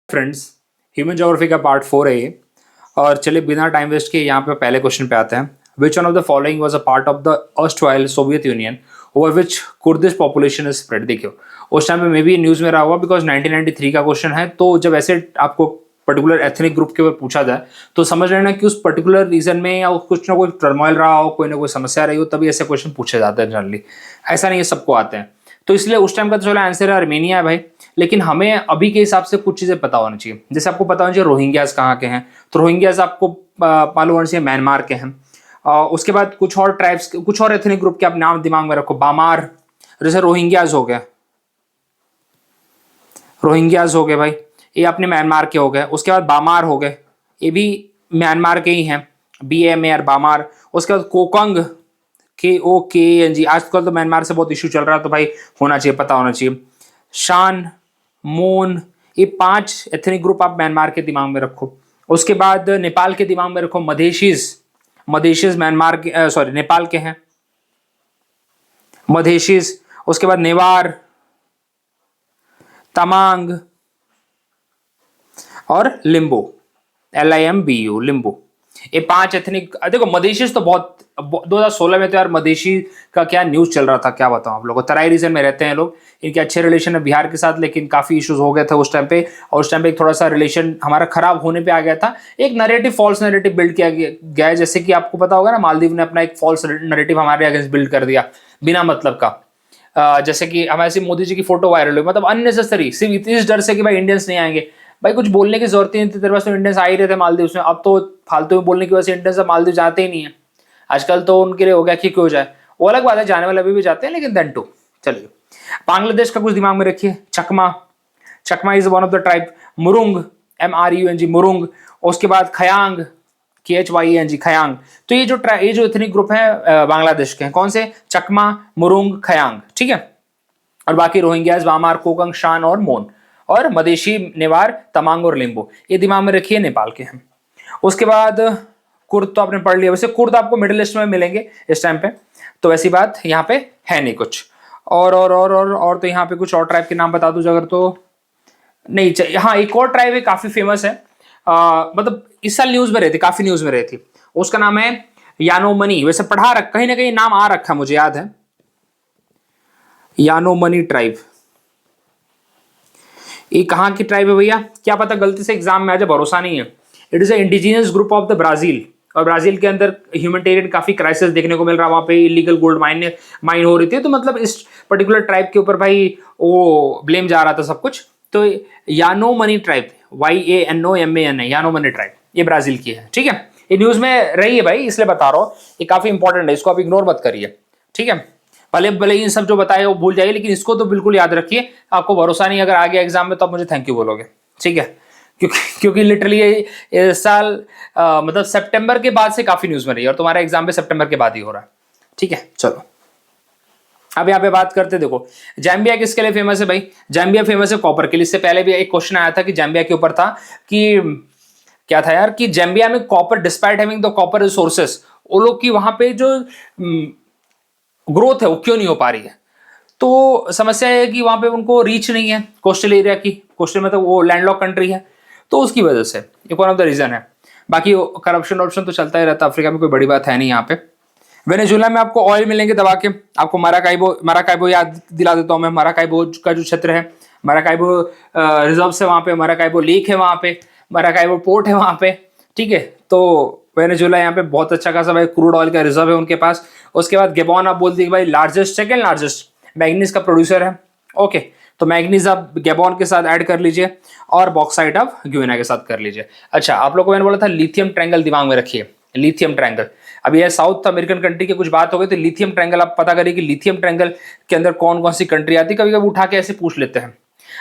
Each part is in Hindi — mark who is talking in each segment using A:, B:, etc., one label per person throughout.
A: फ्रेंड्स, ह्यूमन ज्योग्राफी का पार्ट 4 है ये। और चलिए बिना टाइम वेस्ट किए यहाँ पे पहले क्वेश्चन पे आते हैं। Which one of the following was a part of the erstwhile Soviet union over which Kurdish population is spread. देखियो उस टाइम पे मे भी न्यूज़ में रहा हुआ बिकॉज 1993 का क्वेश्चन है। तो जब ऐसे आपको पर्टिकुलर एथनिक ग्रुप के ऊपर पूछा जाए तो समझ लेना कि उस पर्टिकुलर रीजन में या कुछ ना कोई टर्मोइल रहा हो, कोई ना कोई समस्या रही हो, तभी ऐसे क्वेश्चन पूछे जाते हैं जनरली। ऐसा नहीं है सबको आते हैं। तो इसलिए उस टाइम का तो चलो आंसर है आर्मेनिया है भाई। लेकिन हमें अभी के हिसाब से कुछ चीज़ें पता होनी चाहिए। जैसे आपको पता होना चाहिए रोहिंग्यास कहाँ के हैं, तो रोहिंग्यास आपको मालूम होना चाहिए म्यांमार के हैं। उसके बाद कुछ और ट्राइब्स, कुछ और एथनिक ग्रुप के आप नाम दिमाग में रखो। बामार, जैसे रोहिंग्यास हो गया, रोहिंग्यास हो गए भाई, ये अपने म्यांमार के हो गए। उसके बाद बामार हो गए, ये भी म्यांमार के ही हैं, BAMAR बामार। उसके बाद कोकंग, KOKANG, आजकल तो म्यांमार से बहुत इशू चल रहा है तो भाई होना चाहिए, पता होना चाहिए। शान, मोन, ये 5 एथनिक ग्रुप आप म्यांमार के दिमाग में रखो। उसके बाद नेपाल के दिमाग में रखो मधेशीज। मधेशीज म्यांमार के सॉरी नेपाल के हैं मधेशीज। उसके बाद नेवार, तमांग और लिम्बू, LIMBU लिम्बू। ये 5 एथनिक, देखो मधेशीज तो बहुत 2016 में तो यार मधेशी का क्या न्यूज चल रहा था, क्या बताऊं आप लोगों को। तराई रीजन में रहते हैं लोग, इनके अच्छे रिलेशन है बिहार के साथ, लेकिन काफी इश्यूज हो गए थे उस टाइम पे। और उस टाइम पे एक थोड़ा सा रिलेशन हमारा खराब होने पे आ गया था। एक नैरेटिव, फॉल्स नैरेटिव बिल्ड किया गया है। जैसे कि आपको पता होगा ना, मालदीव ने अपना एक फॉल्स नैरेटिव हमारे अगेंस्ट बिल्ड कर दिया बिना मतलब का। जैसे कि हमारे सिर्फ मोदी जी की फोटो वायरल हुई, मतलब अननेसेसरी, सिर्फ इस डर से कि भाई इंडियंस नहीं आएंगे। भाई कुछ बोलने की जरूरत ही नहीं थी, तेरे पास तो इंडियंस आ ही रहे थे मालदीव में। अब तो फालतू में बोलने की वजह से इंडियंस मालदीव जाते ही नहीं है आजकल। तो उनके लिए हो गया कि क्यों जाए, वो अलग बात है, जाने वाले अभी भी जाते हैं, लेकिन देन टू। चलिए बांग्लादेश का कुछ दिमाग में रखिए। Chakma, Chakma is one of the tribe. Murung, MRUNG Murung. उसके बाद खयांग, KHYANG खयांग। तो ये जो एथनिक ग्रुप है बांग्लादेश के हैं, कौन से? चकमा, मुरुंग, खयांग, ठीक है। और बाकी रोहिंग्यास, बामार, कोकंग, शान और मोन, और मधेशी, नेवार, तमांग और लिम्बू, ये दिमाग में रखिए, नेपाल के हैं। उसके बाद कुर्द तो आपने पढ़ लिया। वैसे कुर्द आपको मिडिल ईस्ट में मिलेंगे इस टाइम पे, तो ऐसी बात यहाँ पे है नहीं कुछ। और तो यहाँ पे कुछ और ट्राइब के नाम बता दूं अगर, तो नहीं हाँ, एक और ट्राइब है काफी फेमस है, मतलब इस साल न्यूज में रही थी, काफी न्यूज में रही थी। उसका नाम है यानोमनी। वैसे पढ़ा रख, कहीं ना कहीं नाम आ रखा, मुझे याद है, यानोमनी ट्राइब। ये कहाँ की ट्राइब है भैया, क्या पता गलती से एग्जाम में आ जाए, भरोसा नहीं है। It is a indigenous group of the Brazil. और ब्राजील के अंदर ह्यूमैनिटेरियन काफी क्राइसिस देखने को मिल रहा है, वहां पे इलीगल गोल्ड माइन हो रही थी। तो मतलब इस पर्टिकुलर ट्राइब के ऊपर भाई वो ब्लेम जा रहा था सब कुछ। तो यानोमनी ट्राइब, YANOMAN है, यानोमनी ट्राइब, ये ब्राजील की है, ठीक है। ये न्यूज में रही है भाई, इसलिए बता रहा हूँ, ये काफी इंपॉर्टेंट है, इसको आप इग्नोर मत करिए, ठीक है। भले भले इन सब जो बताए वो भूल जाइए, लेकिन इसको तो बिल्कुल याद रखिए। आपको भरोसा नहीं अगर आ गया एग्जाम में तो आप मुझे थैंक यू बोलोगे, ठीक है। क्योंकि लिटरली ये साल मतलब सितंबर के बाद से काफी न्यूज में रही है, और तुम्हारा एग्जाम भी सितंबर के बाद ही हो रहा है, ठीक है। चलो अब यहाँ पे बात करते, देखो जैम्बिया किसके लिए फेमस है भाई? जैम्बिया फेमस है कॉपर के लिए। इससे पहले भी एक क्वेश्चन आया था कि जैम्बिया के ऊपर था कि क्या था यार, कि जैम्बिया में copper, despite having the copper resources, वो लोग की वहां पे जो ग्रोथ है वो क्यों नहीं हो पा रही है। तो समस्या है कि वहां पे उनको रीच नहीं है कोस्टल एरिया की। कोस्टल मतलब वो लैंडलॉक कंट्री है, तो उसकी वजह से एक वन ऑफ द रीजन है। बाकी करप्शन ऑप्शन तो चलता ही रहता है अफ्रीका में, कोई बड़ी बात है नहीं यहाँ पे। वेनेजुला में आपको ऑयल मिलेंगे दबा के। आपको मराकाइबो याद दिला देता हूँ मैं। मराकाइबो का जो क्षेत्र है, मराकाइबो रिजर्व है वहाँ पे, मराकाइबो लेक है वहाँ पे, मराकाइबो पोर्ट है वहाँ पे, ठीक है। तो वेनेजुला यहाँ पे बहुत अच्छा खासा भाई क्रूड ऑयल का रिजर्व है उनके पास। उसके बाद गेबॉन आप बोल दी भाई लार्जेस्ट, सेकेंड लार्जेस्ट मैग्नीज का प्रोड्यूसर है, ओके। तो मैग्नीज आप गैबॉन के साथ ऐड कर लीजिए, और बॉक्साइट आप ग्विना के साथ कर लीजिए। अच्छा, आप लोगों को मैंने बोला था लिथियम ट्रायंगल दिमाग में रखिए, लिथियम ट्रायंगल। अब ये साउथ अमेरिकन कंट्री की कुछ बात हो गई, तो लिथियम ट्रायंगल आप पता करिए कि लिथियम ट्रायंगल के अंदर कौन कौन सी कंट्री आती है। कभी कभी उठा के ऐसे पूछ लेते हैं।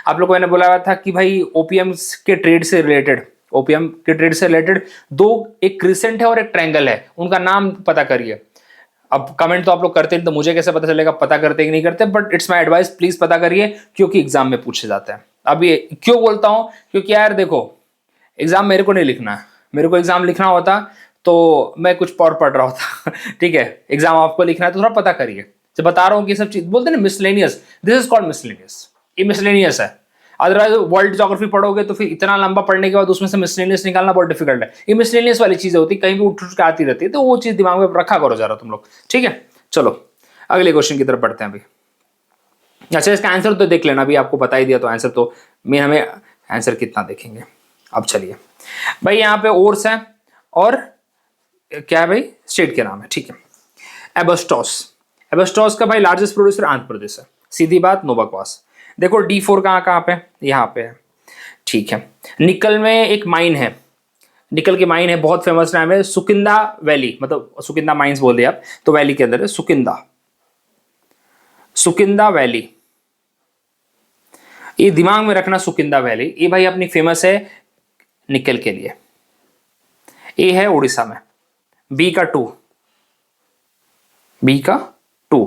A: आप लोगों को मैंने बोला था कि भाई ओपीएम के ट्रेड से रिलेटेड, ओपीएम के ट्रेड से रिलेटेड दो, एक क्रिसेंट है और एक ट्रायंगल है, उनका नाम पता करिए। अब कमेंट तो आप लोग करते हैं तो मुझे कैसे पता चलेगा पता करते कि नहीं करते, but it's my advice, please पता करिए, क्योंकि एग्जाम में पूछे जाते हैं। अब ये क्यों बोलता हूं, क्योंकि यार देखो एग्जाम मेरे को नहीं लिखना है, मेरे को एग्जाम लिखना होता तो मैं कुछ और पढ़ रहा होता ठीक है। एग्जाम आपको लिखना है तो थोड़ा पता करिए। जब बता रहा हूँ कि सब चीज बोलते हैं ना miscellaneous, this is called miscellaneous, ये मिसलेनियस है। अदरवाइज वर्ल्ड ज्योग्राफी पढ़ोगे तो फिर इतना लंबा पढ़ने के बाद उसमें से मिसलेनियस निकालना बहुत डिफिकल्ट है। ये मिसलेनियस वाली चीजें होती है, कहीं भी उठ उठ के आती रहती है, तो वो चीज दिमाग में रखा करो जरा तुम लोग, ठीक है। चलो अगले क्वेश्चन की तरफ बढ़ते हैं अभी। अच्छा इसका आंसर तो देख लेना, अभी आपको बता ही दिया तो आंसर तो मैं हमें आंसर कितना देखेंगे। अब चलिए भाई, यहाँ पे ओर्स है और क्या है भाई, स्टेट के नाम है, ठीक है। एबस्टॉस, एबस्टॉस का भाई लार्जेस्ट प्रोड्यूसर आंध्र प्रदेश है, सीधी बात, नो बकवास। देखो D4 कहाँ कहाँ पे, यहाँ पे है, ठीक है। निकल में एक माइन है, निकल की माइन है, बहुत फेमस नाम है, सुकिंदा वैली, मतलब सुकिंदा माइंस बोल दिया आप तो वैली के अंदर है, सुकिंदा, सुकिंदा वैली, ये दिमाग में रखना, सुकिंदा वैली। ये भाई अपनी फेमस है निकल के लिए। ये है उड़ीसा में, बी का 2, बी का 2,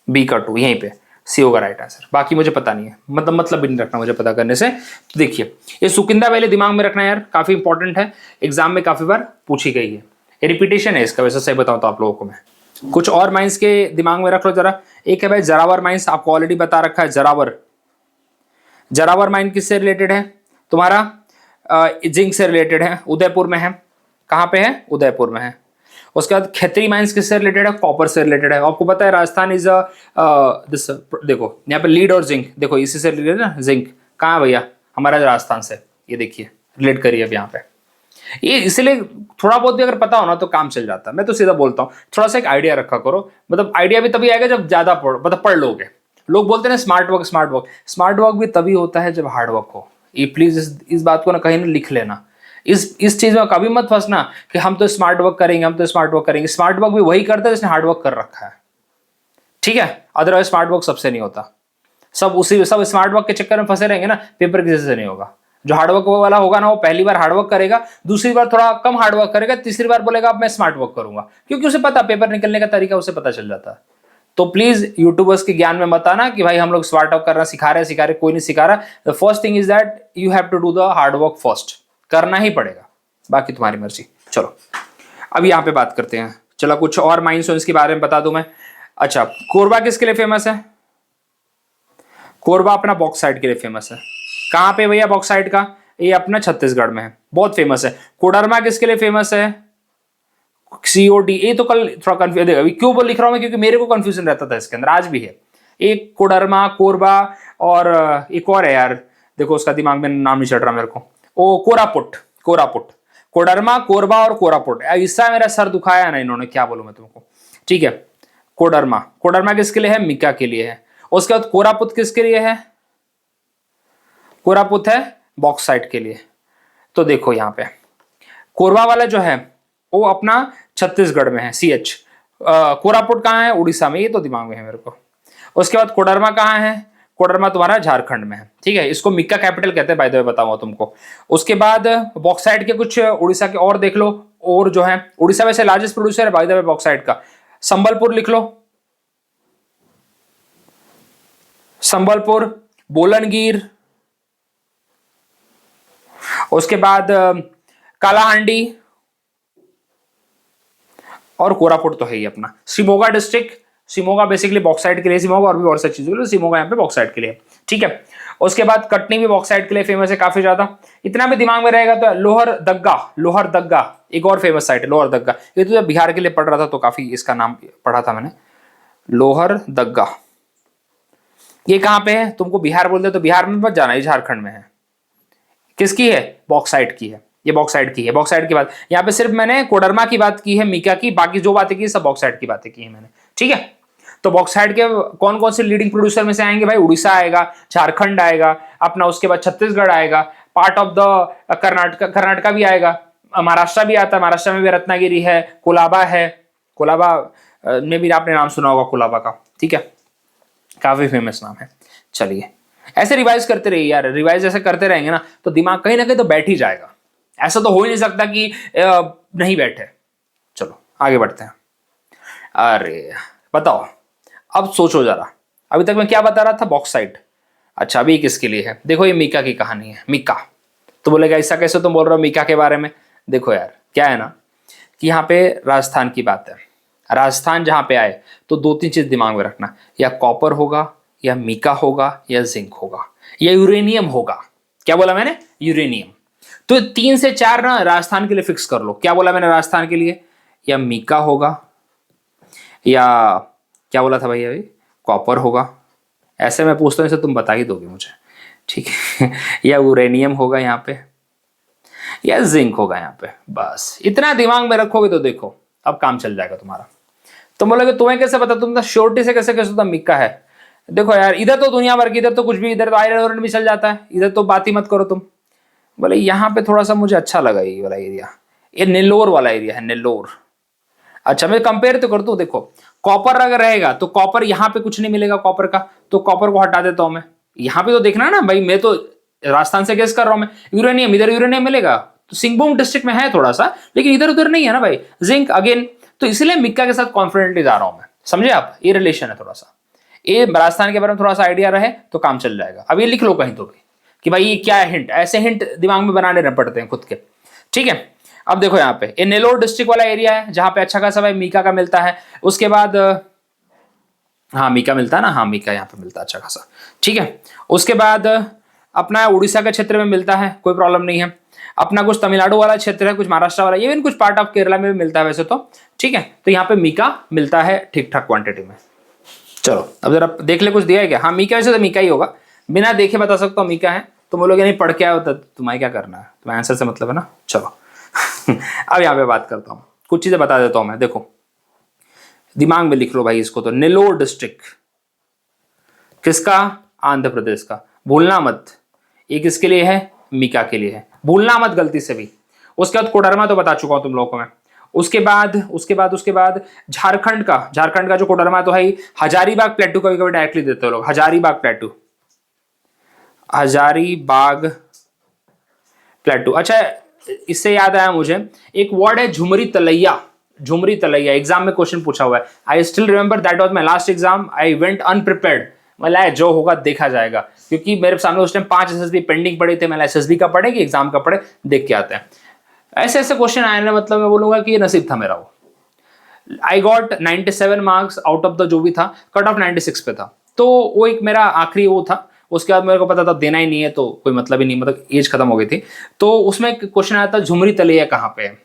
A: बी का 2 यहीं पे सी होगा राइट आंसर। बाकी मुझे पता नहीं है, मतलब भी नहीं रखना मुझे पता करने से। तो देखिए ये सुकिंदा वैली दिमाग में रखना यार, काफी इंपॉर्टेंट है, एग्जाम में काफी बार पूछी गई है, रिपीटेशन है इसका, वैसे सही बताऊं तो आप लोगों को मैं। कुछ और माइंस के दिमाग में रख लो जरा। एक है भाई जरावर माइंस, आपको ऑलरेडी बता रखा है, जरावर, जरावर माइन किससे रिलेटेड है तुम्हारा, जिंक से रिलेटेड है, उदयपुर में है। कहाँ पे है, उदयपुर में है। उसके बाद खेतरी माइंस किससे रिलेटेड है, कॉपर से रिलेटेड है। आपको पता है राजस्थान इज दिस, देखो यहाँ पे लीड और जिंक, देखो इसी से रिलेटेड है ना, जिंक कहाँ है भैया, हमारा राजस्थान से, ये देखिए रिलेट करिए अब यहाँ पे। ये इसलिए थोड़ा बहुत भी अगर पता हो ना तो काम चल जाता है। मैं तो सीधा बोलता हूँ, थोड़ा सा एक आइडिया रखा करो, मतलब आइडिया भी तभी आएगा जब ज्यादा मतलब पढ़ लोगे। लोग बोलते हैं ना smart work, smart work, smart work भी तभी होता है जब हार्ड वर्क हो। ये प्लीज इस बात को ना कहीं ना लिख लेना, इस चीज में कभी मत फंसना कि हम तो स्मार्ट वर्क करेंगे, हम तो स्मार्ट वर्क करेंगे। स्मार्ट वर्क भी वही करता है जिसने हार्ड वर्क कर रखा है, ठीक है। अदरवाइज स्मार्ट वर्क सबसे नहीं होता, सब स्मार्ट वर्क के चक्कर में फंसे रहेंगे ना, पेपर किसी से नहीं होगा। जो हार्डवर्क वाला होगा ना वो पहली बार हार्डवर्क करेगा, दूसरी बार थोड़ा कम हार्डवर्क करेगा, तीसरी बार बोलेगा अब मैं स्मार्ट वर्क करूंगा, क्योंकि उसे पता पेपर निकलने का तरीका उसे पता चल जाता है। तो प्लीज यूट्यूबर्स के ज्ञान में मत आना कि भाई हम लोग स्मार्ट वर्क करना सिखा रहे, कोई नहीं सिखा रहा। The first thing is that you have to do the hard work first, करना ही पड़ेगा, बाकी तुम्हारी मर्जी। चलो अब यहाँ पे बात करते हैं। चलो कुछ और माइनस्टोन्स के बारे में बता दूं मैं। अच्छा कोरबा किसके लिए फेमस है, कोरबा अपना बॉक्साइट के लिए फेमस है। कहाँ पे भैया बॉक्साइट का, ये अपना छत्तीसगढ़ में है, बहुत फेमस है। कोडरमा किसके लिए फेमस है, COD, ये तो कल थोड़ा कंफ्यूज है, क्यों बोल लिख रहा हूं मैं, क्योंकि मेरे को कंफ्यूजन रहता था इसके अंदर, आज भी है। एक कोडरमा, कोरबा और एक और है यार, देखो उसका दिमाग में नाम नहीं चढ़ रहा मेरे को, ओ कोरापुट, कोरापुट, कोडरमा, कोरबा और कोरापुट। इससे मेरा सर दुखाया ना इन्होंने, क्या बोलूं मैं तुमको, ठीक है। कोडरमा, कोडरमा किसके लिए है, मिका के लिए है। उसके बाद कोरापुट किसके लिए है, कोरापुट है बॉक्साइट के लिए। तो देखो यहाँ पे कोरबा वाला जो है वो अपना छत्तीसगढ़ में है, CH। कोरापुट कहाँ है, उड़ीसा में, ये तो दिमाग में है मेरे को। उसके बाद कोडरमा कहाँ है, कोडरमा तुम्हारा झारखंड में है, ठीक है। इसको मिक्का कैपिटल कहते हैं, बाय द वे बताऊंगा तुमको। उसके बाद बॉक्साइट के कुछ उड़ीसा के और देख लो, और जो है उड़ीसा वैसे लार्जेस्ट प्रोड्यूसर है बाय द वे बॉक्साइट का। संबलपुर लिख लो, संबलपुर, बोलनगीर, उसके बाद कालाहांडी और कोरापुट तो है ही अपना। Shimoga district, Shimoga basically bauxite के लिए, शिमोगा और भी और सब चीजों के लिए, शिमोगा यहाँ पे बॉक्साइट के लिए, ठीक है। उसके बाद कटनी भी बॉक्साइट के लिए फेमस है काफी ज्यादा। इतना भी दिमाग में रहेगा तो लोहर दग्गा, लोहर दग्गा एक और फेमस साइट है, लोहर दग्गा। ये तो जब बिहार के लिए पढ़ रहा था तो काफी इसका नाम पढ़ा था मैंने, लोहर दग्गा। ये कहाँ पे है, तुमको बिहार बोलते तो बिहार में मत जाना, ये झारखंड में है। किसकी है, बॉक्साइट की है, ये बॉक्साइट की है। बॉक्साइट की बात यहाँ पे सिर्फ मैंने कोडरमा की बात की है, मिका की, बाकी जो बातें की सब बॉक्साइट की बातें की है मैंने, ठीक है। तो बॉक्साइट के कौन कौन से लीडिंग प्रोड्यूसर में से आएंगे भाई, उड़ीसा आएगा, झारखंड आएगा अपना, उसके बाद छत्तीसगढ़ आएगा, पार्ट ऑफ द कर्नाटका भी आएगा, महाराष्ट्र भी आता है, महाराष्ट्र में भी रत्नागिरी है, कोलाबा है, कोलाबा में भी आपने नाम सुना होगा कोलाबा का, ठीक है, काफी फेमस नाम है। चलिए ऐसे रिवाइज करते रहिए यार, रिवाइज ऐसे करते रहेंगे ना तो दिमाग कहीं ना कहीं तो बैठ ही जाएगा। ऐसा तो हो ही नहीं सकता कि नहीं बैठे। चलो आगे बढ़ते हैं। अरे बताओ, अब सोचो जरा, अभी तक मैं क्या बता रहा था, बॉक्साइट। अच्छा अभी किसके लिए है, देखो ये मिका की कहानी है, मिका। तो बोलेगा ऐसा कैसे तुम बोल रहे हो मिका के बारे में। देखो यार क्या है ना कि यहाँ पे राजस्थान की बात है, राजस्थान जहाँ पे आए तो 2-3 चीज दिमाग में रखना, या कॉपर होगा, या मिका होगा, या जिंक होगा। या यूरेनियम होगा। क्या बोला मैंने? यूरेनियम। तो 3 से 4 ना राजस्थान के लिए फिक्स कर लो। क्या बोला मैंने राजस्थान के लिए? या मीका होगा, या क्या बोला था भाई अभी, कॉपर होगा। ऐसे मैं पूछता हूँ, इसे तुम बता ही दोगे मुझे, ठीक है। या यूरेनियम होगा यहाँ पे, या जिंक होगा यहाँ पे। बस इतना दिमाग में रखोगे तो देखो अब काम चल जाएगा तुम्हारा। तुम बोलोगे तुम्हें कैसे पता, तुम तो श्योरिटी से कैसे कैसे मीका है। देखो यार, इधर तो दुनिया भर की, इधर तो कुछ भी, इधर तो आयरन भी चल जाता है, इधर तो बात ही मत करो तुम। बोले यहाँ पे थोड़ा सा मुझे अच्छा लगा ये वाला एरिया, ये नेल्लोर वाला एरिया है, नेल्लोर। अच्छा मैं कंपेयर तो कर दूं, देखो कॉपर अगर रहेगा तो कॉपर यहाँ पे कुछ नहीं मिलेगा कॉपर का, तो कॉपर को हटा देता हूं मैं। यहाँ पे तो देखना ना भाई, मैं तो राजस्थान से गेस कर रहा हूं मैं। यूरेनियम, इधर यूरेनियम मिलेगा तो सिंहभूम डिस्ट्रिक्ट में है थोड़ा सा, लेकिन इधर उधर नहीं है ना भाई। जिंक अगेन, तो इसलिए मिक्का के साथ कॉन्फिडेंटली जा रहा हूं मैं, समझे आप? ये रिलेशन है थोड़ा सा, ये राजस्थान के बारे में थोड़ा सा आइडिया रहे तो काम चल जाएगा। अब ये लिख लो कहीं तो भी कि भाई ये क्या है, हिंट। ऐसे हिंट दिमाग में बनाने पड़ते हैं खुद के, ठीक है। अब देखो यहाँ पे ये नेलोर डिस्ट्रिक्ट वाला एरिया है जहां पे अच्छा खासा भाई मीका का मिलता है। उसके बाद हाँ मीका मिलता है ना, हाँ मीका यहाँ पे मिलता है अच्छा खासा, ठीक है। उसके बाद अपना उड़ीसा के क्षेत्र में मिलता है, कोई प्रॉब्लम नहीं है। अपना कुछ तमिलनाडु वाला क्षेत्र है, कुछ महाराष्ट्र वाला, इवन कुछ पार्ट ऑफ केरला में भी मिलता है वैसे तो, ठीक है। तो यहाँ पे मीका मिलता है ठीक ठाक क्वांटिटी में। चलो अब जरा देख ले, कुछ दिया है क्या? हाँ मीका, वैसे तो मीका ही होगा, बिना देखे बता सकता हूँ मीका है। तुम बोलोगे नहीं पढ़ के आए हो तो तुम्हें क्या करना है, तुम्हें आंसर से मतलब है ना। चलो अब यहाँ पे बात करता हूँ, कुछ चीजें बता देता हूँ मैं। देखो दिमाग में लिख लो भाई इसको, तो नेल्लोर डिस्ट्रिक्ट किसका? आंध्र प्रदेश का, भूलना मत। ये किसके लिए है? मीका के लिए है, भूलना मत गलती से भी। उसके बाद कोडरमा तो बता चुका हूं तुम लोगों को मैं। उसके बाद झारखंड का जो कोडरमा तो है, हजारीबाग प्लेटू कभी कभी डायरेक्टली देते हो लोग, हजारीबाग प्लेटू। अच्छा इससे याद आया मुझे, एक वर्ड है झुमरी तलैया। एग्जाम में क्वेश्चन पूछा हुआ है। I still remember that was my last exam, I went अनप्रिपेयर्ड। मतलब जो होगा देखा जाएगा, क्योंकि मेरे सामने उस टाइम 5 एसएसबी पेंडिंग पड़े थे। मैंने एसएसबी का पढ़े कि एग्जाम का पढ़े, देख के आते हैं। ऐसे ऐसे क्वेश्चन आए ना, मतलब मैं बोलूंगा कि ये नसीब था मेरा। वो I got 97 marks out of the जो भी था, कट ऑफ 96 पे था, तो वो एक मेरा आखिरी वो था। उसके बाद मेरे को पता था देना ही नहीं है तो कोई मतलब ही नहीं, मतलब एज खत्म हो गई थी। तो उसमें क्वेश्चन आया था झुमरी तलैया कहाँ पे है।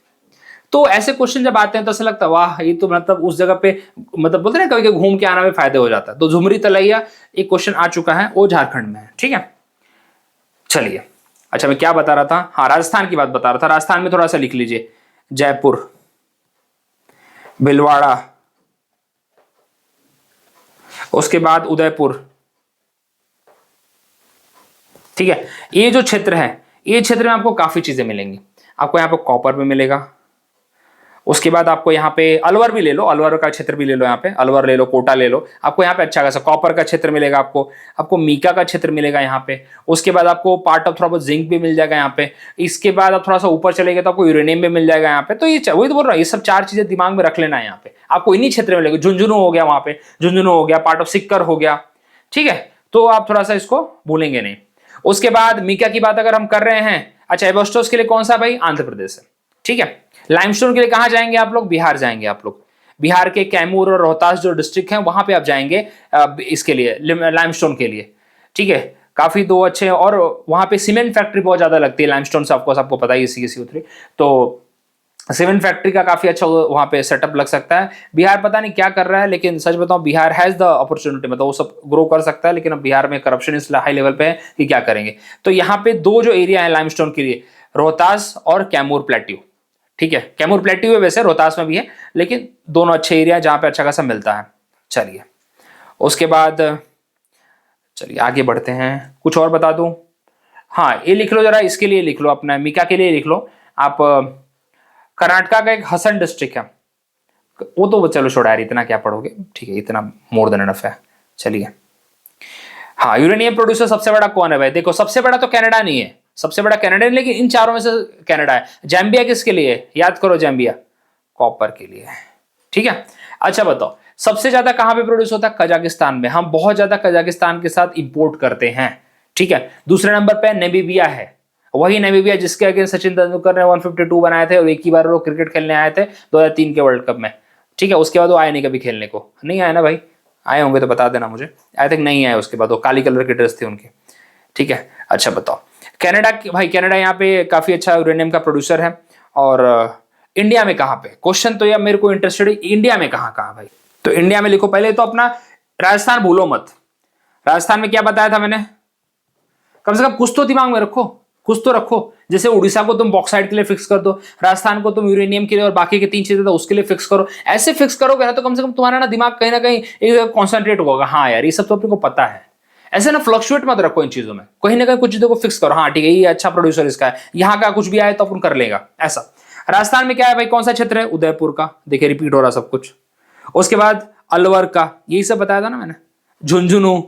A: तो ऐसे क्वेश्चन जब आते हैं तो ऐसा लगता है वाह, ये तो मतलब उस जगह पे, मतलब बोलते हैं ना कभी घूम के आना में फायदे हो जाता है। तो झुमरी तलैया एक क्वेश्चन आ चुका है, वो झारखंड में है, ठीक है। चलिए अच्छा मैं क्या बता रहा था, हाँ राजस्थान की बात बता रहा था। राजस्थान में थोड़ा सा लिख लीजिए, जयपुर, भिलवाड़ा, उसके बाद उदयपुर, ठीक है। ये जो क्षेत्र है, ये क्षेत्र में आपको काफी चीजें मिलेंगी। आपको यहाँ पे कॉपर भी मिलेगा। उसके बाद आपको यहाँ पे अलवर भी ले लो, अलवर का क्षेत्र भी ले लो, यहाँ पे अलवर ले लो, कोटा ले लो। आपको यहाँ पे अच्छा खासा कॉपर का क्षेत्र मिलेगा, आपको मीका का क्षेत्र मिलेगा यहाँ पे। उसके बाद आपको पार्ट ऑफ थोड़ा बहुत जिंक भी मिल जाएगा यहाँ पे। इसके बाद आप थोड़ा सा ऊपर चलेंगे तो आपको यूरेनियम भी मिल जाएगा यहाँ पे। तो ये वही तो बोल रहा हूँ, ये सब 4 चीजें दिमाग में रख लेना है। यहाँ पे आपको इन्हीं क्षेत्र में मिलेगा। झुंझुनू हो गया, वहां पे झुंझुनू हो गया, पार्ट ऑफ सिक्कर हो गया, ठीक है। तो आप थोड़ा सा इसको भूलेंगे नहीं। उसके बाद मीका की बात अगर हम कर रहे हैं, अच्छा एबोस्टोस के लिए कौन सा भाई? आंध्र प्रदेश है, ठीक है। लाइमस्टोन के लिए कहां जाएंगे आप लोग? बिहार जाएंगे आप लोग। बिहार के कैमूर और रोहतास जो डिस्ट्रिक्ट हैं वहां पे आप जाएंगे इसके लिए, लाइमस्टोन के लिए, ठीक है। काफी 2 अच्छे, और वहां पे सीमेंट फैक्ट्री बहुत ज्यादा लगती है लाइमस्टोन से, आपको पता ही है सी तो सीमेंट फैक्ट्री का काफी अच्छा वहां पे सेटअप लग सकता है। बिहार पता नहीं क्या कर रहा है, लेकिन सच बताऊं बिहार हैज द अपॉर्चुनिटी, मतलब वो सब ग्रो कर सकता है। लेकिन अब बिहार में करप्शन इस हाई लेवल पे है कि क्या करेंगे। तो यहाँ पे 2 जो एरिया है लाइमस्टोन के लिए, रोहतास और कैमूर प्लेट्यू, ठीक है। कैमूर प्लेट्यू है वैसे, रोहतास में भी है, लेकिन दोनों अच्छे एरिया जहां पे अच्छा खासा मिलता है। चलिए उसके बाद चलिए आगे बढ़ते हैं, कुछ और बता दूं। हाँ ये लिख लो जरा, इसके लिए लिख लो, अपना मीका के लिए लिख लो आप। कर्नाटका का एक हसन डिस्ट्रिक्ट है, वो तो चलो छोड़ा यार, इतना क्या पढ़ोगे, ठीक है, इतना मोर देन एनफ है। चलिए हाँ, यूरेनियम प्रोड्यूसर सबसे बड़ा कौन है भाई? देखो सबसे बड़ा तो कनाडा नहीं है, सबसे बड़ा कनाडा नहीं, लेकिन इन चारों में से कनाडा है। जैम्बिया किसके लिए है? याद करो, जैम्बिया कॉपर के लिए है, ठीक है। अच्छा बताओ सबसे ज्यादा कहां पे प्रोड्यूस होता है? कजाकिस्तान में। हम बहुत ज्यादा कजाकिस्तान के साथ इंपोर्ट करते हैं, ठीक है। दूसरे नंबर पे नामीबिया है, वही नामीबिया जिसके अगेंस्ट सचिन तेंदुलकर ने 152 बनाए थे और एक ही बार वो क्रिकेट खेलने आए थे 2003 के वर्ल्ड कप में, ठीक है। उसके बाद वो आए नहीं कभी खेलने को, नहीं आए ना भाई? आए होंगे तो बता देना मुझे। आई थिंक नहीं आए उसके बाद, वो काली कलर की ड्रेस थी उनकी, ठीक है, अच्छा बताओ कनाडा भाई, कनाडा यहाँ पे काफी अच्छा यूरेनियम का प्रोड्यूसर है। और इंडिया में कहाँ पे, क्वेश्चन तो यार मेरे को इंटरेस्टेड है इंडिया में कहाँ कहाँ भाई। तो इंडिया में लिखो पहले तो अपना राजस्थान भूलो मत। राजस्थान में क्या बताया था मैंने, कम से कम कुछ तो दिमाग में रखो, कुछ तो रखो। जैसे उड़ीसा को तुम बॉक्साइट के लिए फिक्स कर दो, राजस्थान को तुम यूरेनियम के लिए और बाकी के 3 चीजें तो उसके लिए फिक्स करो। ऐसे फिक्स करोगे ना तो कम से कम तुम्हारा ना दिमाग कहीं ना कहीं एक कॉन्सेंट्रेट होगा, हाँ यार ये सब तो अपने को पता है। ऐसे ना फ्लक्चुएट मत रखो इन चीजों में, कहीं ना कहीं कुछ चीजों को फिक्स करो, हाँ ठीक है ये अच्छा प्रोड्यूसर इसका है, यहाँ का कुछ भी आए तो अपन कर लेगा ऐसा। राजस्थान में क्या है भाई, कौन सा क्षेत्र है, उदयपुर का, देखिए रिपीट हो रहा सब कुछ। उसके बाद अलवर का, यही सब बताया था ना मैंने। झुंझुनू,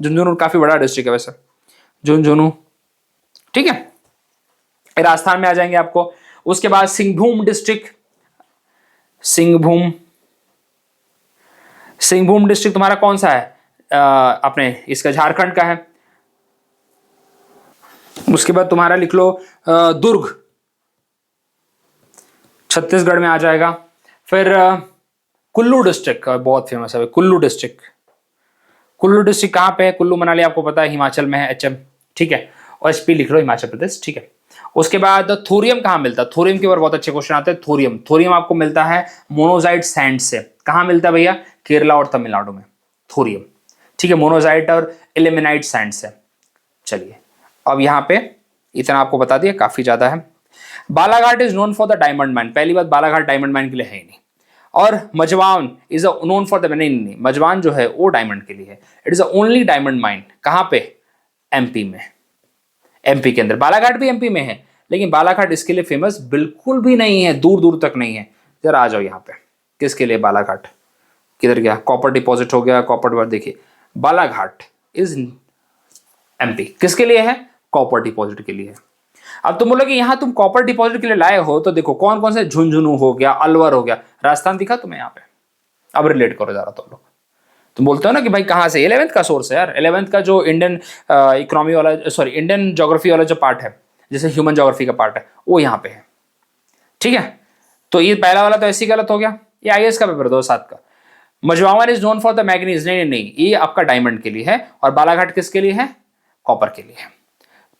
A: झुंझुनू काफी बड़ा डिस्ट्रिक्ट है वैसे, झुंझुनू, ठीक है, राजस्थान में आ जाएंगे आपको। उसके बाद सिंहभूम डिस्ट्रिक्ट, सिंहभूम, सिंहभूम डिस्ट्रिक्ट तुम्हारा कौन सा है, अपने इसका झारखंड का है। उसके बाद तुम्हारा लिख लो दुर्ग, छत्तीसगढ़ में आ जाएगा। फिर कुल्लू डिस्ट्रिक्ट बहुत फेमस है, कुल्लू डिस्ट्रिक्ट, कुल्लू डिस्ट्रिक्ट कहां पे है, कुल्लू मनाली आपको पता है हिमाचल में है, एचएम, ठीक है, और एचपी लिख लो हिमाचल प्रदेश, ठीक है। उसके बाद थोरियम कहां मिलता है, थोरियम के ऊपर बहुत अच्छे क्वेश्चन आते हैं। थोरियम, थोरियम आपको मिलता है मोनोजाइट सैंड से, कहां मिलता है भैया, केरला और तमिलनाडु में थोरियम, ठीक है, मोनोजाइट और इल्मेनाइट सैंड से। चलिए अब यहां पे इतना आपको बता दिया, काफी ज्यादा है। Balaghat is known for the diamond mine, पहली बात बालाघाट डायमंड माइन के लिए है ही नहीं। और मजवान इज नोन फॉर द, नहीं, मजवान जो है वो डायमंड के लिए है, it is the only diamond mine, कहां पे, एमपी में, एमपी के अंदर। बालाघाट भी एमपी में है, लेकिन बालाघाट इसके लिए फेमस बिल्कुल भी नहीं है, दूर दूर तक नहीं है। जरा आ जाओ यहाँ पे, किसके लिए बालाघाट, किधर गया, कॉपर डिपॉजिट हो गया, कॉपर, देखिए बालाघाट इज एमपी, किसके लिए है, कॉपर डिपॉजिट के लिए। अब तुम बोलोगे यहां तुम कॉपर डिपॉजिट के लिए लाए हो, तो देखो कौन कौन से, झुंझुनू हो गया, अलवर हो गया, राजस्थान दिखा तुम्हें यहाँ पे। अब रिलेट करो जरा तुम लोग, तुम बोलते हो ना कि भाई कहां से, 11th का सोर्स है यार, 11th का जो इंडियन इकोनॉमी वाला, सॉरी इंडियन ज्योग्राफी वाला जो पार्ट है, जैसे ह्यूमन ज्योग्राफी का पार्ट है, वो यहाँ पे है, ठीक है। तो ये पहला वाला तो ऐसे ही गलत हो गया, ये आईएएस का पेपर 2007 का। Majhgawan is known for the manganese, नहीं नहीं नहीं, ये आपका डायमंड के लिए है, और बालाघाट किसके लिए है, कॉपर के लिए है।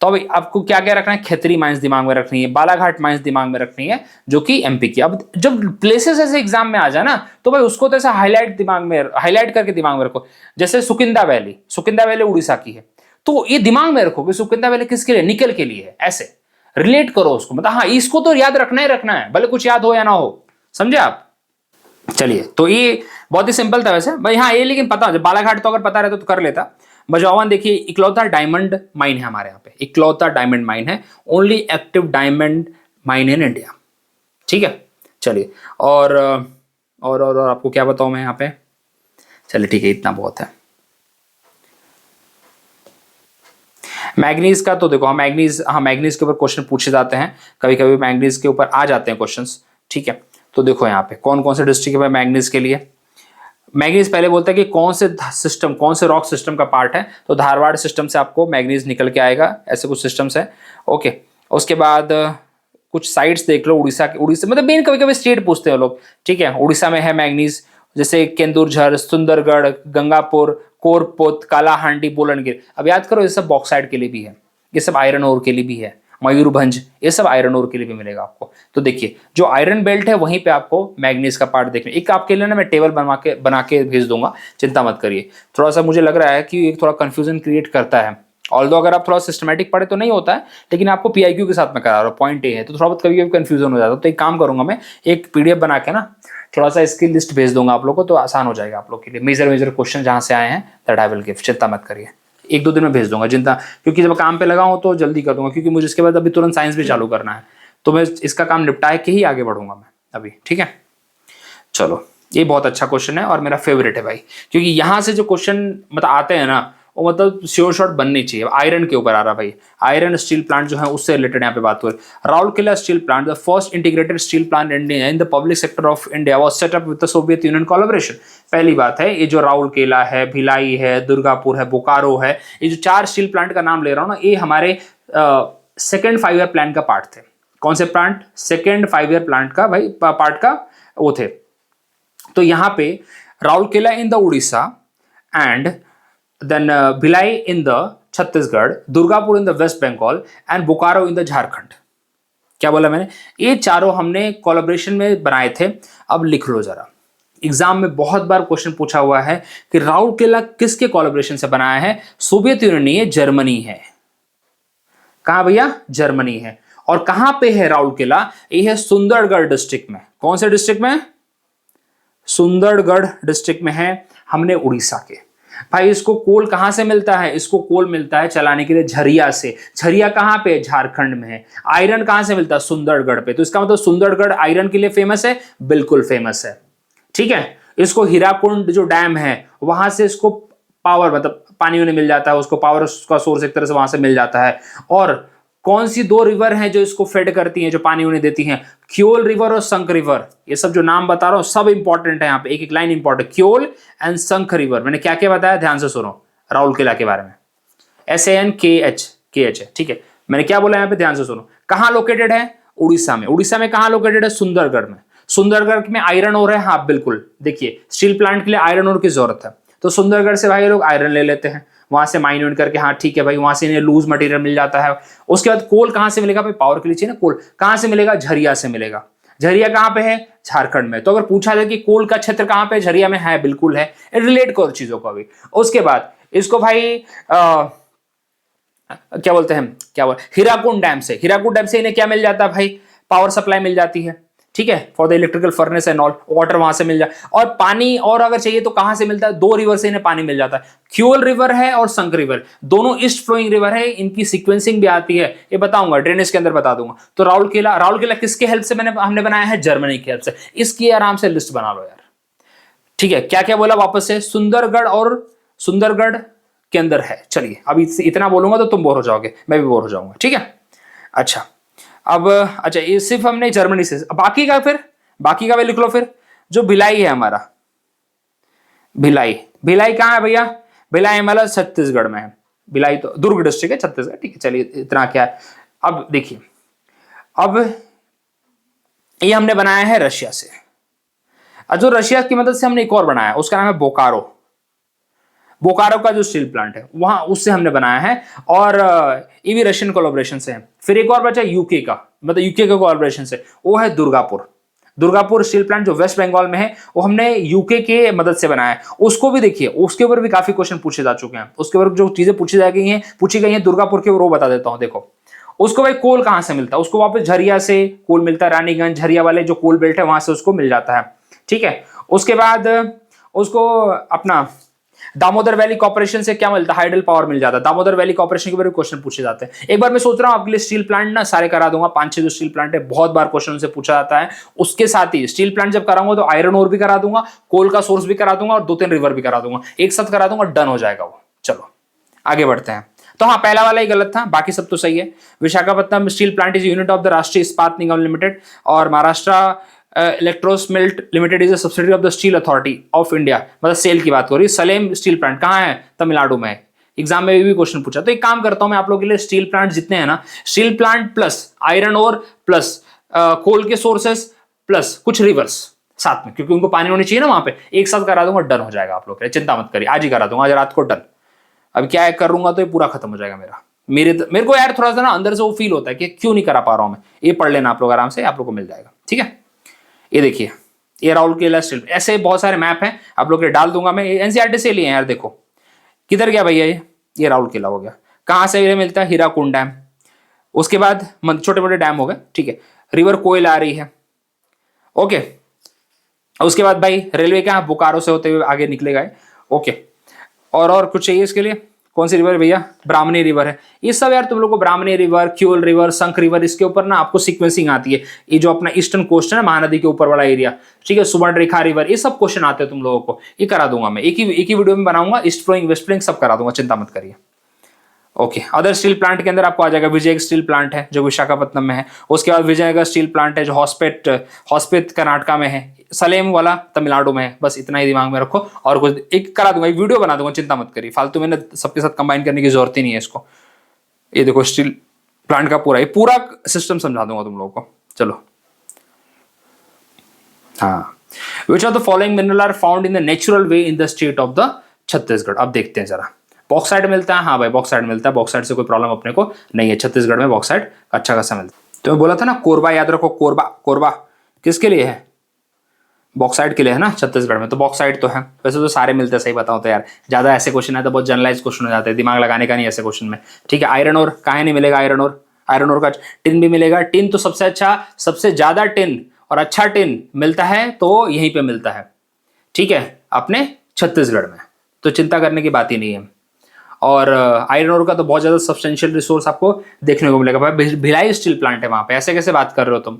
A: तो अभी आपको क्या क्या रखना है, खेतरी माइंस दिमाग में रखनी है, बालाघाट माइंस दिमाग में रखनी है, जो कि एमपी की। अब जब प्लेसेस ऐसे एग्जाम में आ जाए ना, तो भाई उसको तो ऐसा हाईलाइट दिमाग में, हाईलाइट करके दिमाग में रखो। जैसे सुकिंदा वैली, सुकिंदा वैली उड़ीसा की है, तो ये दिमाग में रखो कि सुकिंदा वैली किसके लिए, निकल के लिए है, ऐसे रिलेट करो उसको, मतलब हाँ इसको तो याद रखना ही रखना है, भले कुछ याद हो या ना हो, समझे आप। चलिए तो ये बहुत ही सिंपल था वैसे भाई, हाँ ये लेकिन पता, जब बालाघाट तो अगर पता रहता तो कर लेता। मजवावन देखिए इकलौता डायमंड माइन है हमारे यहाँ पे, इकलौता डायमंड माइन है, only active diamond mine in India, ठीक है। चलिए और आपको क्या बताऊं मैं यहाँ पे, चलिए ठीक है इतना बहुत है। मैग्नीज का तो देखो, हाँ मैग्नीज, हाँ मैग्नीज के ऊपर क्वेश्चन पूछे जाते हैं, कभी कभी मैग्नीज के ऊपर आ जाते हैं क्वेश्चंस, ठीक है। तो देखो यहाँ पे कौन कौन से डिस्ट्रिक्ट है मैग्नीज के लिए। मैग्नीज पहले बोलता है कि कौन से सिस्टम, कौन से रॉक सिस्टम का पार्ट है, तो धारवाड़ सिस्टम से आपको मैग्नीज निकल के आएगा, ऐसे कुछ सिस्टम्स है, ओके। उसके बाद कुछ साइट्स देख लो, उड़ीसा के, उड़ीसा मतलब मेन कभी कभी स्टेट पूछते हैं लोग, ठीक है। उड़ीसा में है मैग्नीज, जैसे केंदुरझर, सुंदरगढ़, गंगापुर, कोरपुत, कालाहांडी, बोलनगिर। अब याद करो ये सब बॉक्साइट के लिए भी है, ये सब आयरन ओर के लिए भी है, मयूरभंज, ये सब आयरन ओर के लिए भी मिलेगा आपको। तो देखिए जो आयरन बेल्ट है वहीं पे आपको मैग्नीज का पार्ट देखने, एक आपके लिए ना मैं टेबल बना के भेज दूंगा, चिंता मत करिए। थोड़ा सा मुझे लग रहा है कि एक थोड़ा कंफ्यूजन क्रिएट करता है, ऑल्दो अगर आप थोड़ा सिस्टमैटिक पढ़े तो नहीं होता है, लेकिन आपको पीआईक्यू के साथ में करा रहा हूँ, पॉइंट ए है, तो थोड़ा बहुत कभी कभी कंफ्यूजन हो जाता है। तो एक काम करूंगा मैं, एक पीडीएफ बना के ना थोड़ा सा इसकी लिस्ट भेज दूंगा आप लोगों को, तो आसान हो जाएगा आप लोग के लिए। मेजर क्वेश्चन जहां से आए हैं दैट आई विल गिव, चिंता मत करिए, 1-2 दिन में भेज दूंगा चिंता, क्योंकि जब काम पे लगा हूं तो जल्दी कर दूंगा, क्योंकि मुझे इसके बाद अभी तुरंत साइंस भी चालू करना है, तो मैं इसका काम निपटा के ही आगे बढ़ूंगा मैं अभी, ठीक है। चलो ये बहुत अच्छा क्वेश्चन है और मेरा फेवरेट है भाई, क्योंकि यहाँ से जो क्वेश्चन मतलब आते हैं ना, वो मतलब श्योर शॉट बननी चाहिए। आयरन के ऊपर आ रहा भाई, आयरन स्टील प्लांट जो है उससे रिलेटेड यहाँ पे बात हो रही है। Rourkela steel plant, the first integrated steel plant in the public sector of India was set up with the Soviet union collaboration. पहली बात है, ये जो राउरकेला है, भिलाई है, दुर्गापुर है, बोकारो है, ये जो 4 स्टील प्लांट का नाम ले रहा हूँ ना, ये हमारे सेकेंड 5 ईयर प्लान का पार्ट थे। कौन से प्लांट, सेकेंड 5 ईयर प्लांट का भाई पार्ट का वो थे। तो यहाँ पे Rourkela in the Orissa and then Bhilai in the Chhattisgarh, Durgapur in the West Bengal and Bokaro in the Jharkhand. क्या बोला मैंने? ये चारों हमने कोलैबोरेशन में बनाए थे। अब लिख लो जरा, एग्जाम में बहुत बार क्वेश्चन पूछा हुआ है कि राउरकेला किसके कोलैबोरेशन से बनाया है? सोवियत यूनियन नहीं है, जर्मनी है। कहां भैया? जर्मनी है। और कहां पे है राउरकेला? ये है सुंदरगढ़ डिस्ट्रिक्ट में। कौन से डिस्ट्रिक्ट में? सुंदरगढ़ डिस्ट्रिक्ट में है। हमने उड़ीसा के। भाई इसको कोल कहां से मिलता है? इसको कोल मिलता है चलाने के लिए झरिया से। झरिया कहां पे? झारखंड में है। आयरन कहां से मिलता है? सुंदरगढ़ पे। तो इसका मतलब सुंदरगढ़ आयरन के लिए फेमस है? बिल्कुल फेमस है। ठीक है। इसको हीराकुंड जो डैम है वहां से इसको पावर, मतलब पानी उन्हें मिल जाता है, उसको पावर का सोर्स एक तरह से वहां से मिल जाता है। और कौन सी दो रिवर हैं जो इसको फेड करती हैं, जो पानी उन्हें देती हैं? क्योल रिवर और संख रिवर। ये सब जो नाम बता रहा हूं सब इंपॉर्टेंट है, यहाँ पे एक एक लाइन इंपॉर्टेंट। क्योल एंड संख रिवर। मैंने क्या क्या बताया, ध्यान से सुनो राउरकेला के बारे में। SANKH है, ठीक है। मैंने क्या बोला यहाँ पे, ध्यान से सुनो। कहाँ लोकेटेड है? उड़ीसा में। उड़ीसा में कहाँ लोकेटेड है? सुंदरगढ़ में। सुंदरगढ़ में आयरन ओर है, हाँ बिल्कुल। देखिए स्टील प्लांट के लिए आयरन ओर की जरूरत है, तो सुंदरगढ़ से भाई लोग आयरन ले लेते हैं, वहां से माइन वाइन करके, हाँ ठीक है भाई, वहां से इन्हें लूज मटेरियल मिल जाता है। उसके बाद कोल कहां से मिलेगा भाई? पावर के लिए चाहिए ना कोल। कहां से मिलेगा? झरिया से मिलेगा। झरिया कहां पे है? झारखंड में। तो अगर पूछा जाए कि कोल का क्षेत्र कहां पे? झरिया में है, बिल्कुल है। रिलेट करो चीजों को अभी। उसके बाद इसको भाई क्या बोलते हैं, हीराकुंड डैम से। हीराकुंड डैम से इन्हें क्या मिल जाता है भाई? पावर सप्लाई मिल जाती है, ठीक है, for the electrical furnace and all. Water वहां से मिल जाए। और पानी और अगर चाहिए तो कहां से मिलता है? दो रिवर से इन्हें पानी मिल जाता है। क्यूल रिवर है और संक रिवर, दोनों ईस्ट फ्लोइंग रिवर है। इनकी सीक्वेंसिंग भी आती है, ये बताऊंगा, ड्रेनेज के अंदर बता दूंगा। तो राउरकेला किसके हेल्प से हमने बनाया है? जर्मनी की हेल्प से। इसकी आराम से लिस्ट बना लो यार, ठीक है। क्या क्या बोला वापस से? सुंदरगढ़ और सुंदरगढ़ के अंदर है। चलिए अब इतना बोलूंगा तो तुम बोर हो जाओगे, मैं भी बोर हो जाऊंगा, ठीक है। अच्छा अब अच्छा, ये सिर्फ हमने जर्मनी से, बाकी का भी लिख लो फिर। जो भिलाई है हमारा, भिलाई कहाँ है भैया? भिलाई हमारा छत्तीसगढ़ में है। भिलाई तो दुर्ग डिस्ट्रिक्ट है, छत्तीसगढ़, ठीक है। चलिए इतना क्या है। अब देखिए, अब ये हमने बनाया है रशिया से। जो रशिया की मदद से हमने एक और बनाया, उसका नाम है बोकारो का जो स्टील प्लांट है वहां, उससे हमने बनाया है। और ये भी रशियन कोलैबोरेशन से है। फिर एक और बचा यूके का, मतलब यूके के कोलैबोरेशन से, वो है दुर्गापुर स्टील प्लांट जो वेस्ट बंगाल में है, वो हमने यूके के मदद से बनाया है। उसको भी देखिए, उसके ऊपर भी काफी क्वेश्चन पूछे जा चुके हैं। उसके ऊपर जो चीजें पूछी गई हैं दुर्गापुर के ऊपर, वो बता देता हूं। देखो उसको भाई कोल कहां से मिलता है? उसको वापस झरिया से कोल मिलता है। रानीगंज झरिया वाले जो कोल बेल्ट है वहां से उसको मिल जाता है, ठीक है। उसके बाद उसको अपना दामोदर वैली कॉर्पोरेशन से क्या मिलता है? हाइडल पावर मिल जाता है। दामोदर वैली कॉर्पोरेशन के बारे में क्वेश्चन पूछे जाते हैं। एक बार मैं सोच रहा हूं आपके लिए स्टील प्लांट ना सारे करा दूंगा, 5-6 जो स्टील प्लांट है, बहुत बार क्वेश्चन उनसे पूछा जाता है। उसके साथ ही स्टील प्लांट जब कराऊंगा तो आयरन ओर भी करा दूंगा, कोल का सोर्स भी करा दूंगा, और 2-3 रिवर भी करा दूंगा, एक साथ करा दूंगा, डन हो जाएगा वो। चलो आगे बढ़ते हैं। तो हाँ, पहला वाला ही गलत था, बाकी सब तो सही है। Visakhapatnam steel plant is unit of the Rashtriya Ispat Nigam limited, और Maharashtra electrosmelt limited is a subsidiary of the steel authority of India. मतलब सेल की बात करो। सलेम स्टील प्लांट कहाँ है? तमिलनाडु में है। एग्जाम में भी क्वेश्चन पूछा। तो एक काम करता हूं मैं आप लोगों के लिए, स्टील प्लांट जितने हैं ना, steel plant plus iron ore plus coal के सोर्सेस प्लस कुछ रिवर्स साथ में, क्योंकि उनको पानी होनी चाहिए ना वहां पे, एक साथ करा दूंगा, डन हो जाएगा आप लोग के लिए। चिंता मत करिए, आज ही करा दूंगा, आज रात को डन। अब क्या है, करूंगा तो ये पूरा खत्म हो जाएगा मेरा। मेरे को यार थोड़ा सा ना अंदर से वो फील होता है कि क्यों नहीं करा पा रहा हूं मैं। ये पढ़ लेना आप लोग आराम से, आप लोग को मिल जाएगा, ठीक है। ये देखिए, ये राउरकेला स्टील, ऐसे बहुत सारे मैप हैं, आप लोग के डाल दूंगा मैं। एनसीईआरटी से लिए हैं यार। देखो किधर गया भैया, ये राउरकेला हो गया। कहां से ये मिलता है? हीराकुंड डैम। उसके बाद छोटे मोटे डैम हो गए, ठीक है। रिवर कोयल आ रही है, ओके। उसके बाद भाई रेलवे क्या बोकारो से होते हुए आगे निकलेगा, ओके। और कुछ चाहिए इसके लिए? कौन सी रिवर है भैया? ब्राह्मणी रिवर है। ये सब यार तुम लोग को ब्राह्मणी रिवर, क्यूल रिवर, संख रिवर, इसके ऊपर ना आपको सीक्वेंसिंग आती है। ये जो अपना ईस्टर्न कोस्ट है ना, महानदी के ऊपर वाला एरिया, ठीक है, सुवर्णरेखा रिवर, ये सब क्वेश्चन आते हैं तुम लोगों को। ये करा दूंगा मैं, एक ही वीडियो में बनाऊंगा। ईस्ट फ्लोइंग, वेस्ट फ्लोइंग सब करा दूंगा, चिंता मत करिए, ओके। अदर स्टील प्लांट के अंदर आपको आ जाएगा विजय स्टील प्लांट है जो विशाखापट्टनम में है। उसके बाद विजयनगर स्टील प्लांट है जो हॉस्पेट कर्नाटका में है। सलेम वाला तमिलनाडु में है। बस इतना ही दिमाग में रखो, और कुछ एक करा दूंगा, एक वीडियो बना दूंगा, चिंता मत करिए। फालतू मैंने सबके साथ कंबाइन करने की जरूरत ही नहीं है इसको। ये देखो स्टील प्लांट का पूरा सिस्टम समझा दूंगा तुम लोगों को। चलो हाँ, which of the following mineral are found in the natural way in the state of the Chhattisgarh. अब देखते हैं जरा, बॉक्साइट मिलता है, हाँ भाई बॉक्साइट मिलता है, बॉक्साइट से कोई प्रॉब्लम अपने को नहीं है, छत्तीसगढ़ में बॉक्साइट अच्छा खासा मिलता है। तो मैं बोला था ना कोरबा याद रखो, कोरबा, कोरबा किसके लिए है, बॉक्साइट के लिए है ना छत्तीसगढ़ में, तो बॉक्साइट तो है। वैसे तो सारे मिलते हैं, सही बताऊं तो यार, ज्यादा ऐसे क्वेश्चन है तो बहुत जनरलाइज क्वेश्चन हो जाते हैं, दिमाग लगाने का नहीं ऐसे क्वेश्चन में। ठीक है, आयरन और काहे नहीं मिलेगा, आयरन और, आयरन और का टिन भी मिलेगा। टिन तो सबसे अच्छा, सबसे ज्यादा टिन और अच्छा टिन मिलता है तो यहीं पे मिलता है, ठीक है, अपने छत्तीसगढ़ में, तो चिंता करने की बात ही नहीं है। और आयरन ओर का तो बहुत ज्यादा सब्सटेंशियल रिसोर्स आपको देखने को मिलेगा। भाई भिलाई स्टील प्लांट है वहां पे, ऐसे कैसे बात कर रहे हो तुम,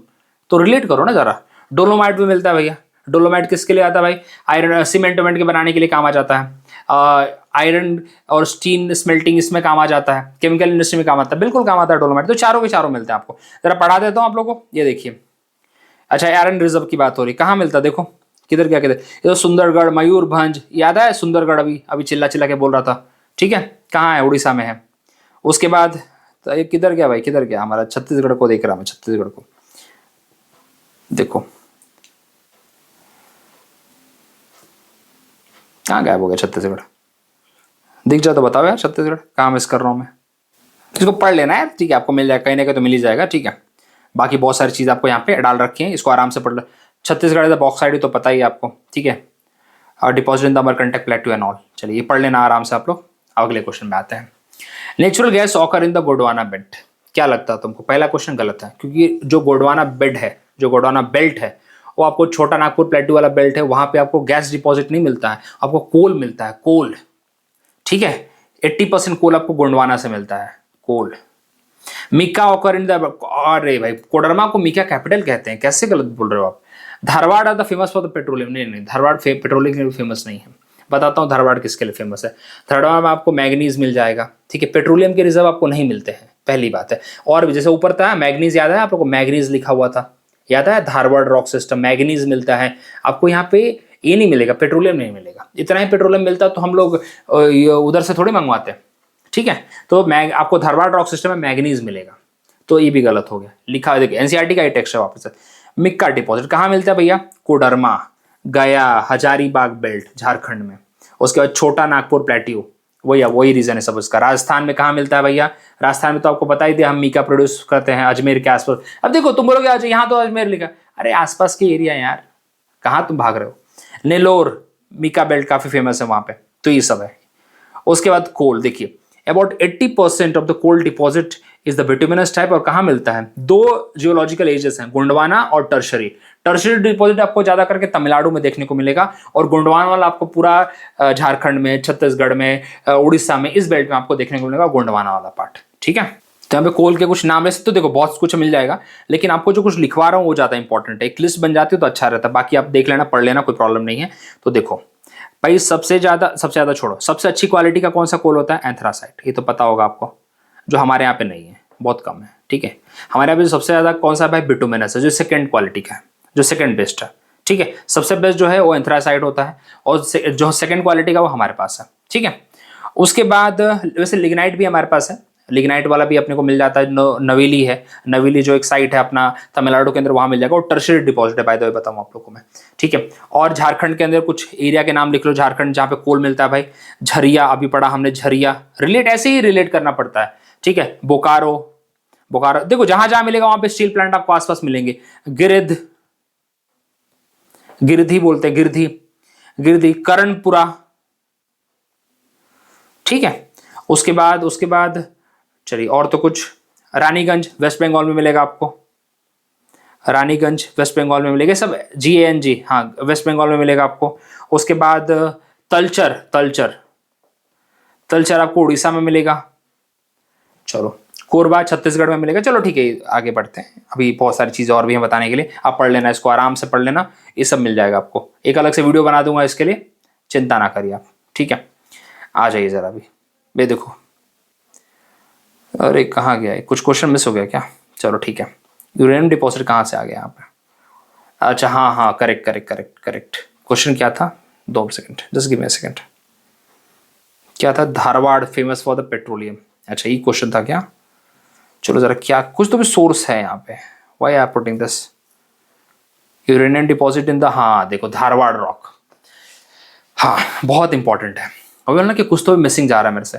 A: तो रिलेट करो ना जरा। डोलोमाइट भी मिलता है भैया, डोलोमाइट किसके लिए आता है भाई, आयरन सीमेंट वेमेंट के बनाने के लिए काम आ जाता है। आयरन और स्टील स्मेल्टिंग इसमें काम आ जाता है, केमिकल इंडस्ट्री में काम आता है, बिल्कुल काम आता है डोलोमाइट। तो चारों के चारों मिलते हैं आपको, जरा पढ़ा देता हूँ आप लोगों को, ये देखिए। अच्छा, आयरन रिजर्व की बात हो रही, कहाँ मिलता है देखो, किधर क्या किधर, ये तो सुंदरगढ़, मयूरभंज, याद है सुंदरगढ़, अभी अभी चिल्ला चिल्ला के बोल रहा था, ठीक है, कहाँ है, उड़ीसा में है। उसके बाद तो ये किधर गया भाई, किधर गया, हमारा छत्तीसगढ़ को देख रहा मैं, छत्तीसगढ़ को देखो कहाँ गायब हो गया छत्तीसगढ़, दिख जाए तो बताओ यार, छत्तीसगढ़ कहाँ मिस कर रहा हूँ मैं। इसको पढ़ लेना है, ठीक है, आपको मिल जाएगा, कहीं ना कहीं तो मिल ही जाएगा, ठीक है। बाकी बहुत सारी चीज़ आपको यहाँ पे डाल रखी है, इसको आराम से पढ़ लो। छत्तीसगढ़ इज द बॉक्साइट तो पता ही है आपको, ठीक है, और deposit in the Amarkantak plateau and all. चलिए ये पढ़ लेना आराम से आप लोग। अगले क्वेश्चन में आते हैं। Natural gas occur in the Gondwana belt, क्या लगता है तुमको, पहला क्वेश्चन गलत है, क्योंकि जो गोंडवाना बेल्ट है, जो गोंडवाना बेल्ट है, वो आपको छोटा नागपुर प्लेट्यू वाला बेल्ट है, वहां पे आपको गैस डिपॉजिट नहीं मिलता है, आपको कोल मिलता है, कोल, ठीक है। 80% कोल आपको गोंडवाना से मिलता है, कोल। मीका ऑकर इन द, अरे भाई कोडरमा को मीका कैपिटल कहते हैं, कैसे गलत बोल रहे हो आप। Dharwad are the famous for the petroleum, नहीं नहीं, धारवाड़ पेट्रोलियम के लिए फेमस नहीं है। बताता हूँ धारवाड़ किसके लिए फेमस है। धारवाड़ में आपको मैग्नीज मिल जाएगा, ठीक है, पेट्रोलियम के रिजर्व आपको नहीं मिलते हैं, पहली बात है। और भी जैसे ऊपर था मैग्नीज, याद है आप लोगों को, मैग्नीज लिखा हुआ था, याद है, धारवाड़ रॉक सिस्टम, मैग्नीज मिलता है आपको यहाँ पे, ये नहीं मिलेगा, पेट्रोलियम नहीं मिलेगा। इतना ही पेट्रोलियम मिलता तो हम लोग उधर से थोड़ी मंगवाते, ठीक है। तो आपको धारवाड़ रॉक सिस्टम में मैग्नीज मिलेगा, तो ये भी गलत हो गया, लिखा है देखिए, एनसीईआरटी का ही टेक्स्ट है वापस से। मिक्का डिपॉजिट कहाँ मिलता है भैया, कोडरमा, गया, हजारीबाग बेल्ट झारखंड में। उसके बाद छोटा नागपुर प्लेट्यू, वही रीजन है सब उसका। राजस्थान में कहाँ मिलता है भैया, राजस्थान में तो आपको बता ही दिया, हम मीका प्रोड्यूस करते हैं अजमेर के आसपास। अब देखो तुम बोलोगे आज यहाँ तो अजमेर लिखा, अरे आसपास के एरिया यार, कहाँ तुम भाग रहे हो। नेलोर मीका बेल्ट काफी फेमस है वहां पे, तो ये सब है। उसके बाद कोल देखिए, about 80% of the coal deposit is the bituminous type, और कहाँ मिलता है, दो जियोलॉजिकल एजेस हैं, गोंडवाना और टर्शरी। टर्शरी डिपॉजिट आपको ज्यादा करके तमिलनाडु में देखने को मिलेगा, और गोंडवाना वाला आपको पूरा झारखंड में, छत्तीसगढ़ में, उड़ीसा में, इस बेल्ट में आपको देखने को मिलेगा गोंडवाना वाला पार्ट, ठीक है। तो यहाँ पे कोल के कुछ नाम ऐसे तो देखो बहुत कुछ मिल जाएगा, लेकिन आपको जो कुछ लिखवा रहा हूँ वो ज्यादा इंपॉर्टेंट है, एक लिस्ट बन जाती है तो अच्छा रहता है। बाकी आप देख लेना, पढ़ लेना, कोई प्रॉब्लम नहीं है। तो देखो भाई, सबसे ज्यादा छोड़ो, सबसे अच्छी क्वालिटी का कौन सा कोल होता है, एंथ्रासाइट, ये तो पता होगा आपको, जो हमारे यहाँ पे नहीं है, बहुत कम है, ठीक है। हमारे यहाँ पे सबसे ज्यादा कौन सा भाई, बिटुमिनस है, जो सेकंड क्वालिटी का है, जो सेकंड बेस्ट है, ठीक है। सबसे बेस्ट जो है वो एंथ्रासाइट होता है, और जो सेकंड क्वालिटी का वो हमारे पास है, ठीक है। उसके बाद वैसे लिग्नाइट भी हमारे पास है, लिग्नाइट वाला भी अपने को मिल जाता है। नवेली है, नवेली जो एक साइट है अपना तमिलनाडु के अंदर, वहां मिल जाएगा, और टर्शियरी डिपॉजिट है, बाय द वे बताऊं आप लोगों को मैं, ठीक है। और झारखंड के अंदर कुछ एरिया के नाम लिख लो, झारखंड जहाँ पे कोल मिलता है भाई, झरिया, अभी पढ़ा हमने झरिया, रिलेट ऐसे ही रिलेट करना पड़ता है, ठीक है। बोकारो, बोकारो देखो, जहां जहां मिलेगा वहां पे स्टील प्लांट आपको आसपास मिलेंगे। गिरिध, गिरधी बोलते हैं, गिरधी, गिरधी, करणपुरा, ठीक है। उसके बाद चलिए, और तो कुछ, रानीगंज वेस्ट बंगाल में मिलेगा आपको, रानीगंज वेस्ट बंगाल में मिलेगा, सब GANG, हाँ वेस्ट बंगाल में मिलेगा आपको। उसके बाद तलचर, तलचर आपको उड़ीसा में मिलेगा। चलो, कोरबा छत्तीसगढ़ में मिलेगा। चलो ठीक है, आगे बढ़ते हैं, अभी बहुत सारी चीज़ें और भी हैं बताने के लिए, आप पढ़ लेना, इसको आराम से पढ़ लेना, ये सब मिल जाएगा आपको। एक अलग से वीडियो बना दूंगा इसके लिए, चिंता ना करिए आप, ठीक है। आ जाइए जरा अभी, ये देखो, अरे कहाँ गया है, कुछ क्वेश्चन मिस हो गया क्या, चलो ठीक है। यूरेनियम डिपॉजिट कहाँ से आ गया यहाँ पे, अच्छा हाँ, करेक्ट। क्वेश्चन क्या था, 2 second, just give me a second. क्या था, Dharwad famous for the petroleum, अच्छा ये क्वेश्चन था क्या। चलो जरा, क्या कुछ तो भी सोर्स है यहाँ पे, why I am putting this, uranium deposit in the, हाँ देखो धारवाड़ रॉक, हाँ बहुत इंपॉर्टेंट है। अभी बोला कि कुछ तो मिसिंग जा रहा है मेरे से।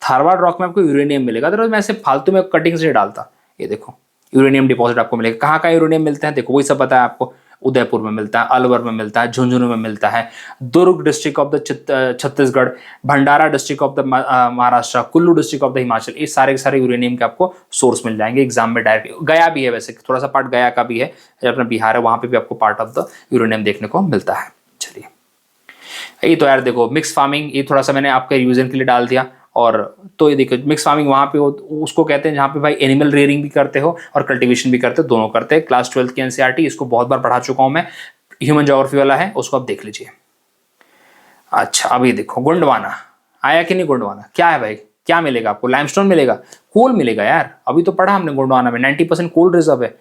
A: थारवाड रॉक में आपको यूरेनियम मिलेगा, तो मैं ऐसे फालतू में कटिंग से डालता। ये देखो यूरेनियम डिपॉजिट आपको मिलेगा। कहाँ का यूरेनियम मिलते हैं देखो, वही सब पता है आपको। उदयपुर में मिलता है, अलवर में मिलता है, झुंझुनू में मिलता है, Durg district of the Chhattisgarh, Bhandara district of the Maharashtra, Kullu district of the Himachal, ये सारे के सारे यूरेनियम के आपको सोर्स मिल जाएंगे एग्जाम में डायरेक्ट। गया भी है वैसे, थोड़ा सा पार्ट गया का भी है, जो अपना बिहार है वहां पे भी आपको पार्ट ऑफ द यूरेनियम देखने को मिलता है। चलिए ये तो यार देखो मिक्स फार्मिंग, ये थोड़ा सा मैंने आपके रिवीजन के लिए डाल दिया। और तो ये देखो मिक्स फार्मिंग वहाँ पे उसको कहते हैं जहाँ पे भाई एनिमल रेयरिंग भी करते हो और कल्टीवेशन भी करते हो, दोनों करते हैं। क्लास 12th की एनसीईआरटी, इसको बहुत बार पढ़ा चुका हूँ मैं, ह्यूमन ज्योग्राफी वाला है, उसको आप देख लीजिए। अच्छा अभी देखो गोंडवाना आया कि नहीं, गोंडवाना क्या है भाई, क्या मिलेगा आपको, लाइमस्टोन मिलेगा, कोल मिलेगा यार, अभी तो पढ़ा हमने गोंडवाना में 90% कोल रिजर्व है।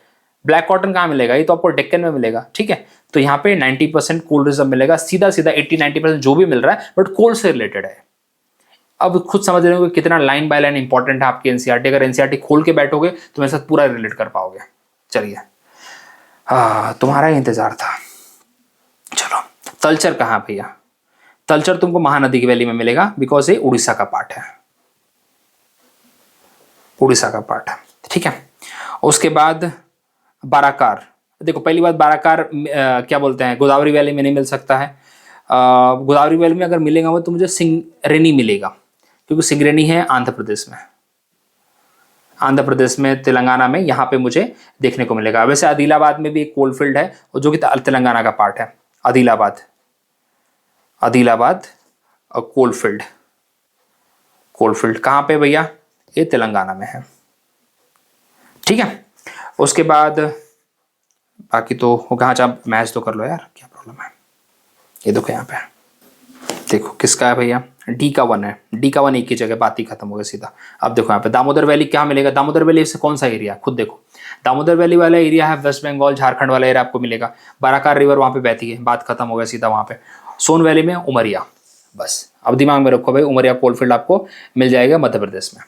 A: ब्लैक कॉटन कहाँ मिलेगा, ये तो आपको डेक्कन में मिलेगा, ठीक है। तो यहाँ पे 90% कोल रिजर्व मिलेगा, सीधा सीधा 80-90% जो भी मिल रहा है बट कोल से रिलेटेड है। अब खुद समझ रहे हो कि कितना लाइन बाय लाइन इंपॉर्टेंट है आपकी एनसीईआरटी। अगर एनसीईआरटी खोल के बैठोगे तो मेरे साथ पूरा रिलेट कर पाओगे। चलिए तुम्हारा ही इंतजार था। चलो तलचर कहाँ भैया, तलचर तुमको महानदी की वैली में मिलेगा, बिकॉज ये उड़ीसा का पार्ट है, उड़ीसा का पार्ट है, ठीक है। उसके बाद बाराकार, देखो पहली बात बाराकार क्या बोलते हैं, गोदावरी वैली में नहीं मिल सकता है। गोदावरी वैली में अगर मिलेगा वो तो मुझे सिंगरेनी मिलेगा, क्योंकि सिंगरेनी है आंध्र प्रदेश में, आंध्र प्रदेश में, तेलंगाना में, यहाँ पे मुझे देखने को मिलेगा। वैसे आदिलाबाद में भी एक कोलफील्ड है जो कि तेलंगाना का पार्ट है। आदिलाबाद, आदिलाबाद और कोलफील्ड, कोलफील्ड कहाँ पे भैया, ये तेलंगाना में है, ठीक है। उसके बाद बाकी तो कहाँ चाह मैच तो कर लो यार, क्या प्रॉब्लम है। ये देखो यहाँ पे देखो किसका है भैया, डी का 1 है, डी का 1 एक ही जगह, बात ही खत्म हो गया सीधा। अब देखो यहाँ पे दामोदर वैली क्या मिलेगा, दामोदर वैली से कौन सा एरिया, खुद देखो। दामोदर वैली वाला एरिया है वेस्ट बंगाल झारखंड वाला एरिया आपको मिलेगा। बाराकार रिवर वहाँ पे बहती है, बात खत्म हो गया सीधा वहाँ पे। सोन वैली में उमरिया, बस अब दिमाग में रखो भाई, उमरिया कोलफील्ड आपको मिल जाएगा मध्य प्रदेश में,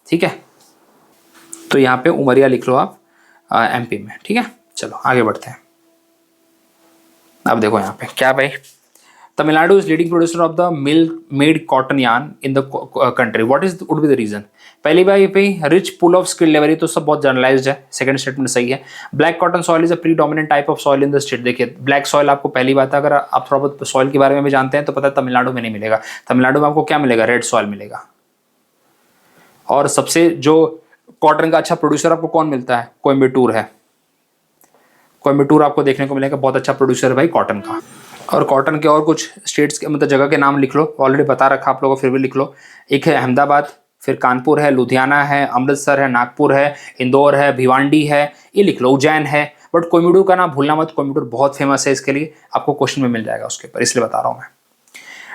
A: ठीक है। तो यहाँ पे उमरिया लिख लो आप एमपी में, ठीक है। चलो आगे बढ़ते हैं। अब देखो यहाँ पे क्या भाई, Tamil Nadu is leading producer of the mill made cotton yarn in the country, what is would be the reason. पहली बात ये पे rich pool of skill level, तो सब बहुत जनरलाइज्ड है, सेकंड स्टेटमेंट सही है। Black cotton soil is a predominant type of soil in the state. देखिए ब्लैक सॉइल आपको पहली बात है, अगर आप थोड़ा बहुत सॉइल के बारे में भी जानते हैं तो पता है तमिलनाडु में नहीं मिलेगा। तमिलनाडु में आपको क्या मिलेगा, रेड सॉइल मिलेगा। और सबसे जो कॉटन का अच्छा प्रोड्यूसर आपको कौन मिलता है, कोयम्बटूर है, कोयम्बटूर आपको देखने को मिलेगा, बहुत अच्छा प्रोड्यूसर है भाई कॉटन का। और कॉटन के और कुछ स्टेट्स के मतलब जगह के नाम लिख लो, ऑलरेडी बता रखा आप लोगों को, फिर भी लिख लो। एक है अहमदाबाद, फिर कानपुर है, लुधियाना है, अमृतसर है, नागपुर है, इंदौर है, भिवांडी है, ये लिख लो, उज्जैन है। बट कोयम्बटूर का नाम भूलना मत, कोयम्बटूर बहुत फेमस है, इसके लिए आपको क्वेश्चन में मिल जाएगा उसके ऊपर, इसलिए बता रहा हूँ मैं।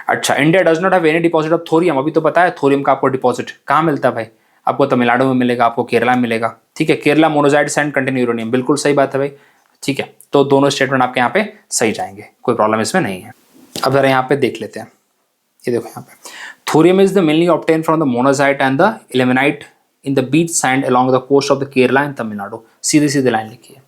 A: अच्छा, India does not have any deposit of thorium, अभी तो पता है थोरियम का आपको डिपॉजिट कहाँ मिलता है भाई, आपको तमिलनाडु में मिलेगा, आपको केरला में मिलेगा, ठीक है। Kerala monazite sand contain uranium, बिल्कुल सही बात है भाई, ठीक है। तो दोनों स्टेटमेंट आपके यहाँ पे सही जाएंगे, कोई प्रॉब्लम इसमें नहीं है। अब जरा यहाँ पे देख लेते हैं, ये देखो यहाँ पे thorium is the mainly obtain from the monazite and the ilmenite in the beach sand along the coast of the Kerala and Tamil Nadu, सीधे सीधे लाइन लिखी है।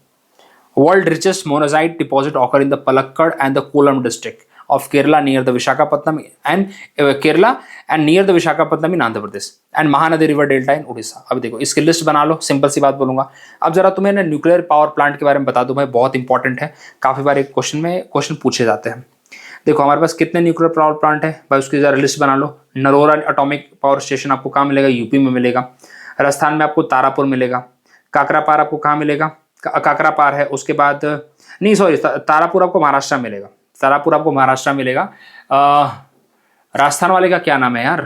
A: World richest monazite deposit occur in the Palakkad and the Kollam district of Kerala near the Visakhapatnam and Kerala and near the Visakhapatnam in Andhra Pradesh and Mahanadi River Delta in Odisha। अब देखो इसकी लिस्ट बना लो, सिंपल सी बात बोलूंगा। अब जरा तुम्हें ना न्यूक्लियर पावर प्लांट के बारे में बता दूं भाई, बहुत इंपॉर्टेंट है, काफी बार एक क्वेश्चन पूछे जाते हैं। देखो हमारे पास कितने न्यूक्लियर पावर प्लांट है भाई, उसकी जरा लिस्ट बना लो। नरोरा एटॉमिक पावर स्टेशन आपको कहाँ मिलेगा, यूपी में मिलेगा। राजस्थान में आपको तारापुर मिलेगा। काकरापार आपको कहाँ मिलेगा, काकरापार है। उसके बाद नहीं सॉरी, तारापुर आपको महाराष्ट्र में मिलेगा, तारापुर आपको महाराष्ट्र में मिलेगा। राजस्थान वाले का क्या नाम है यार,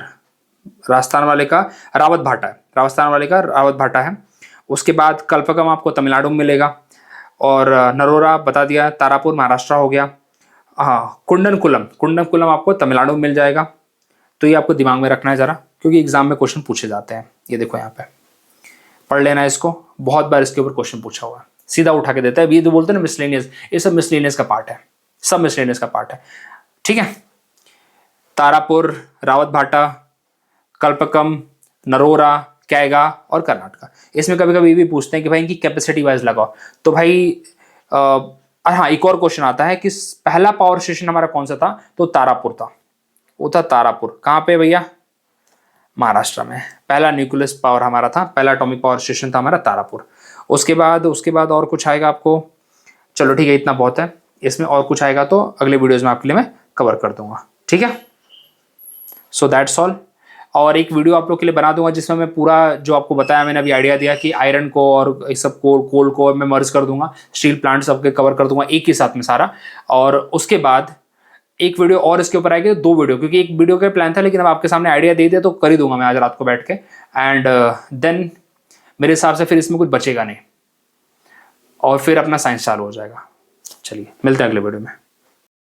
A: राजस्थान वाले का रावत भाटा है, राजस्थान वाले का रावत भाटा है। उसके बाद कल्पकम आपको तमिलनाडु में मिलेगा, और नरोरा बता दिया, तारापुर महाराष्ट्र हो गया। हाँ, कुंडनकुलम आपको तमिलनाडु में मिल जाएगा। तो ये आपको दिमाग में रखना है ज़रा, क्योंकि एग्जाम में क्वेश्चन पूछे जाते हैं। ये देखो यहाँ पे पढ़ लेना है इसको, बहुत बार इसके ऊपर क्वेश्चन पूछा हुआ है, सीधा उठा के देता है। ये तो बोलते हैं ना मिसलेनियस, ये सब मिसलेनियस का पार्ट है, सब मिसलेनियस का पार्ट है, ठीक है। तारापुर, रावत भाटा, कल्पकम, नरोरा, कैगा और कर्नाटका। इसमें कभी कभी ये भी पूछते हैं कि भाई इनकी कैपेसिटी वाइज लगाओ, तो भाई हाँ एक और क्वेश्चन आता है कि पहला पावर स्टेशन हमारा कौन सा था, तो तारापुर था। वो था तारापुर। कहाँ पे भैया? महाराष्ट्र में। पहला न्यूक्लियस पावर हमारा था, पहला एटॉमिक पावर स्टेशन था हमारा तारापुर। उसके बाद और कुछ आएगा आपको। चलो ठीक है, इतना बहुत है। इसमें और कुछ आएगा तो अगले वीडियोस में आपके लिए मैं कवर कर दूंगा, ठीक है। So that's all. और एक वीडियो आप लोग के लिए बना दूंगा जिसमें मैं पूरा जो आपको बताया, मैंने अभी आइडिया दिया कि आयरन को और इस सब कोल को मैं मर्ज कर दूंगा, स्टील प्लांट सबके कवर कर दूंगा एक ही साथ में सारा। और उसके बाद एक वीडियो और इसके ऊपर आएगी, 2 वीडियो, क्योंकि एक वीडियो का प्लान था लेकिन अब आपके सामने आइडिया दे दिया तो कर ही दूंगा मैं आज रात को बैठ के। एंड देन मेरे हिसाब से फिर इसमें कुछ बचेगा नहीं और फिर अपना साइंस चालू हो जाएगा। चलिए मिलते हैं अगले वीडियो में।